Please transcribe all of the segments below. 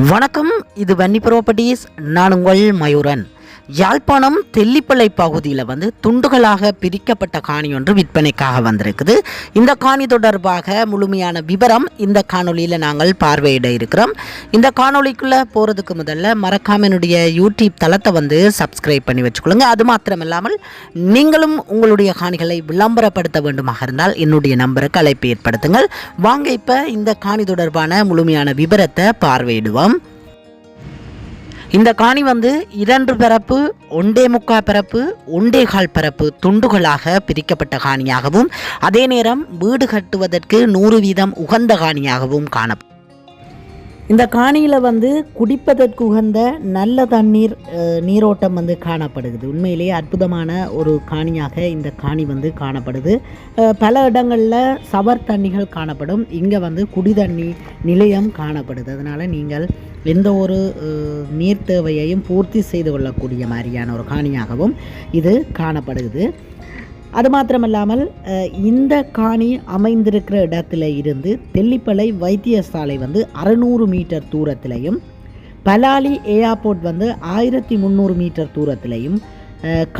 வணக்கம், இது வன்னி ப்ராப்பர்ட்டிஸ். நான் உங்கள் மயூரன். யாழ்ப்பாணம் தெல்லிப்பளை பகுதியில் துண்டுகளாக பிரிக்கப்பட்ட காணி ஒன்று விற்பனைக்காக வந்திருக்குது. இந்த காணி தொடர்பாக முழுமையான விவரம் இந்த காணொலியில் நாங்கள் பார்வையிட இருக்கிறோம். இந்த காணொலிக்குள்ளே போகிறதுக்கு முதல்ல மறக்காம என்னுடைய யூடியூப் தளத்தை சப்ஸ்கிரைப் பண்ணி வச்சுக்கொள்ளுங்க. அது மாத்திரமில்லாமல் நீங்களும் உங்களுடைய காணிகளை விளம்பரப்படுத்த வேண்டுமாக இருந்தால் என்னுடைய நம்பருக்கு அழைப்பு ஏற்படுத்துங்கள். வாங்க இப்போ இந்த காணி தொடர்பான முழுமையான விவரத்தை பார்வையிடுவோம். இந்த காணி 2 பரப்பு, 1.25 பரப்பு, 1.25 பரப்பு துண்டுகளாக பிரிக்கப்பட்ட காணியாகவும் அதே நேரம் வீடு கட்டுவதற்கு 100% உகந்த காணியாகவும் காணப்படும். இந்த காணியில் குடிப்பதற்கு உகந்த நல்ல தண்ணீர் நீரோட்டம் காணப்படுகிறது. உண்மையிலேயே அற்புதமான ஒரு காணியாக இந்த காணி காணப்படுது. பல இடங்களில் சவர் தண்ணிகள் காணப்படும். இங்கே குடிதண்ணி நிலையம் காணப்படுது. அதனால் நீங்கள் எந்த ஒரு நீர் தேவையையும் பூர்த்தி செய்து கொள்ளக்கூடிய மாதிரியான ஒரு காணியாகவும் இது காணப்படுகிறது. அது மாத்திரமல்லாமல் இந்த காணி அமைந்திருக்கிற இடத்துல இருந்து தெல்லிப்பளை வைத்தியசாலை 600 மீட்டர் தூரத்திலையும், பலாலி ஏர்போர்ட் 1300 மீட்டர் தூரத்திலையும்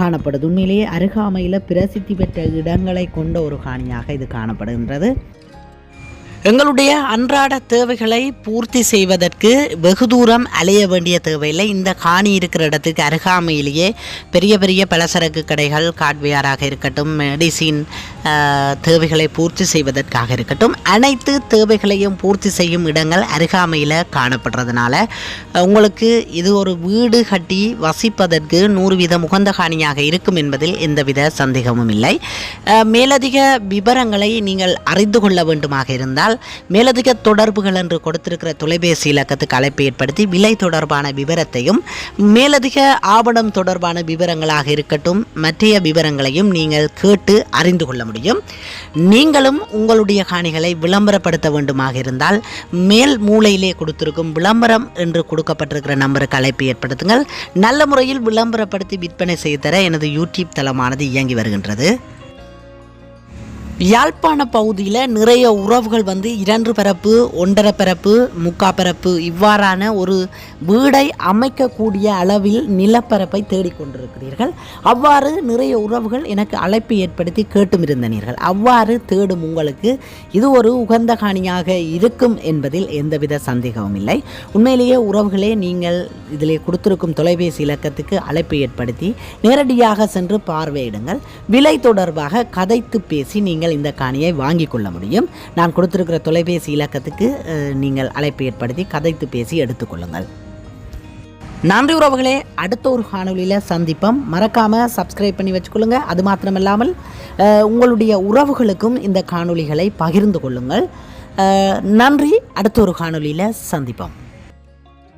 காணப்படுது. உண்மையிலேயே அருகாமையில் பிரசித்தி பெற்ற இடங்களை கொண்ட ஒரு காணியாக இது காணப்படுகின்றது. எங்களுடைய அன்றாட தேவைகளை பூர்த்தி செய்வதற்கு வெகு தூரம் அலைய வேண்டிய தேவையில்லை. இந்த காணி இருக்கிற இடத்துக்கு அருகாமையிலேயே பெரிய பெரிய பலசரக்கு கடைகள், காட்வியாராக இருக்கட்டும், மெடிசின் தேவைகளை பூர்த்தி செய்வதற்காக இருக்கட்டும், அனைத்து தேவைகளையும் பூர்த்தி செய்யும் இடங்கள் அருகாமையில் காணப்படுறதுனால உங்களுக்கு இது ஒரு வீடு கட்டி வசிப்பதற்கு 100% உகந்த காணியாக இருக்கும் என்பதில் எந்தவித சந்தேகமும் இல்லை. மேலதிக விவரங்களை நீங்கள் அறிந்து கொள்ள வேண்டுமாக இருந்தால் மேலதிக தொடர்புகள் என்று கொடுத்திருக்கிற தொலைபேசி இலக்கத்துக்கு அழைப்பு ஏற்படுத்தி விலை தொடர்பான விவரத்தையும், மேலதிக ஆவணம் தொடர்பான விவரங்களாக இருக்கட்டும், மற்ற விவரங்களையும் நீங்கள் கேட்டு அறிந்து கொள்ள முடியும். நீங்களும் உங்களுடைய காணிகளை விளம்பரப்படுத்த வேண்டுமாக இருந்தால் மேல் மூலையிலே கொடுத்திருக்கும் விளம்பரம் என்று கொடுக்கப்பட்டிருக்கிற நம்பருக்கு அழைப்பு ஏற்படுத்துங்கள். நல்ல முறையில் விளம்பரப்படுத்தி விற்பனை செய்து தர எனது யூடியூப் தளமானது இயங்கி வருகின்றது. யாழ்ப்பாண பகுதியில் நிறைய உறவுகள் 2 பரப்பு, 1.5 பரப்பு, 3/4 பரப்பு இவ்வாறான ஒரு வீடை அமைக்கக்கூடிய அளவில் நிலப்பரப்பை தேடிக்கொண்டிருக்கிறீர்கள். அவ்வாறு நிறைய உறவுகள் எனக்கு அழைப்பு ஏற்படுத்தி கேட்டும் இருந்தனீர்கள். அவ்வாறு தேடும் உங்களுக்கு இது ஒரு உகந்த காணியாக இருக்கும் என்பதில் எந்தவித சந்தேகமும் இல்லை. உண்மையிலேயே உறவுகளே, நீங்கள் இதிலே கொடுத்திருக்கும் தொலைபேசி இலக்கத்துக்கு அழைப்பு ஏற்படுத்தி நேரடியாக சென்று பார்வையிடுங்கள். விலை தொடர்பாக கதைத்து பேசி நீங்கள் இந்த காணியை வாங்கி கொள்ள முடியும். நான் கொடுத்திருக்கிற தொலைபேசி இலக்கத்துக்கு நீங்கள் அழைப்பு ஏற்படுத்தி கதைத்து பேசி எடுத்துக்கொள்ளுங்கள். நன்றி உறவுகளே, அடுத்த ஒரு காணொலியில் சந்திப்போம். மறக்காமல் சப்ஸ்கிரைப் பண்ணி வச்சுக்கொள்ளுங்க. அது மாத்திரமில்லாமல் உங்களுடைய உறவுகளுக்கும் இந்த காணொலிகளை பகிர்ந்து கொள்ளுங்கள். நன்றி. அடுத்த ஒரு காணொலியில் சந்திப்போம்.